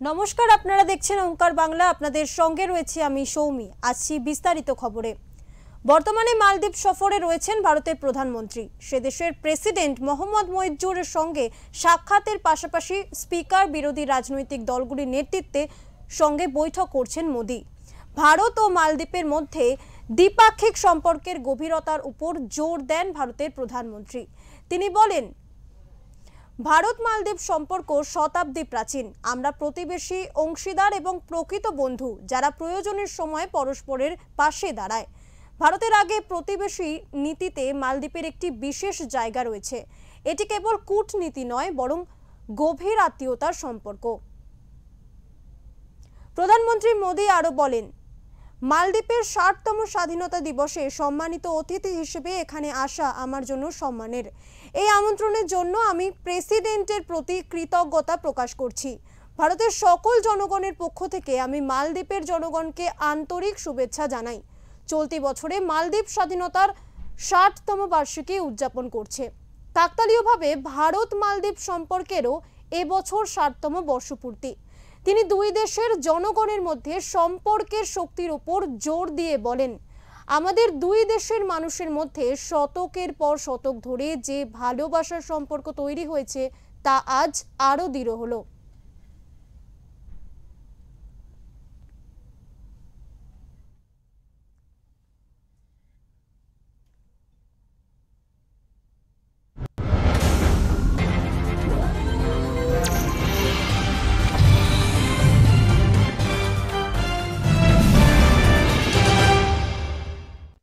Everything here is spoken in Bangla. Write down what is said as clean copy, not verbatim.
নমস্কার, আপনারা দেখছেন ওঙ্কার বাংলা। আপনাদের সঙ্গে রয়েছে আমি সৌমি। আসছি বিস্তারিত খবরে। বর্তমানে মালদ্বীপ সফরে রয়েছেন ভারতের প্রধানমন্ত্রী। সে দেশের প্রেসিডেন্ট মোহাম্মদ মইজুরের সঙ্গে সাক্ষাতের পাশাপাশি স্পিকার বিরোধী রাজনৈতিক দলগুলির নেতৃত্বে সঙ্গে বৈঠক করছেন মোদি। ভারত ও মালদ্বীপের মধ্যে দ্বিপাক্ষিক সম্পর্কের গভীরতার উপর জোর দেন ভারতের প্রধানমন্ত্রী। তিনি বলেন, ভারত মালদ্বীপ সম্পর্ক শতাব্দী প্রাচীন। আমরা প্রতিবেশী, অংশীদার এবং প্রকৃত বন্ধু, যারা প্রয়োজনের সময় পরস্পরের পাশে দাঁড়ায়। ভারতের আগে প্রতিবেশী নীতিতে মালদ্বীপের একটি বিশেষ জায়গা রয়েছে। এটি কেবল কূটনীতি নয়, বরং গভীর আত্মীয়তার সম্পর্ক। প্রধানমন্ত্রী মোদি আরো বলেন, মালদ্বীপের ৬০তম স্বাধীনতা দিবসে সম্মানিত অতিথি হিসেবে এখানে আসা আমার জন্য সম্মানের। এই আমন্ত্রণের জন্য আমি প্রেসিডেন্টের প্রতি কৃতজ্ঞতা প্রকাশ করছি। ভারতের সকল জনগণের পক্ষ থেকে আমি মালদ্বীপের জনগণকে আন্তরিক শুভেচ্ছা জানাই। চলতি বছরে মালদ্বীপ স্বাধীনতার ৬০তম বার্ষিকী উদযাপন করছে। কাকতালীয়ভাবে ভারত মালদ্বীপ সম্পর্কেরও এবছর ৬০তম বর্ষপূর্তি। তিনি দুই দেশের জনগণের মধ্যে সম্পর্কের শক্তির উপর জোর দিয়ে বলেন, আমাদের দুই দেশের মানুষের মধ্যে শতকের পর শতক ধরে যে ভালোবাসার সম্পর্ক তৈরি হয়েছে তা আজ আরো দৃঢ় হলো।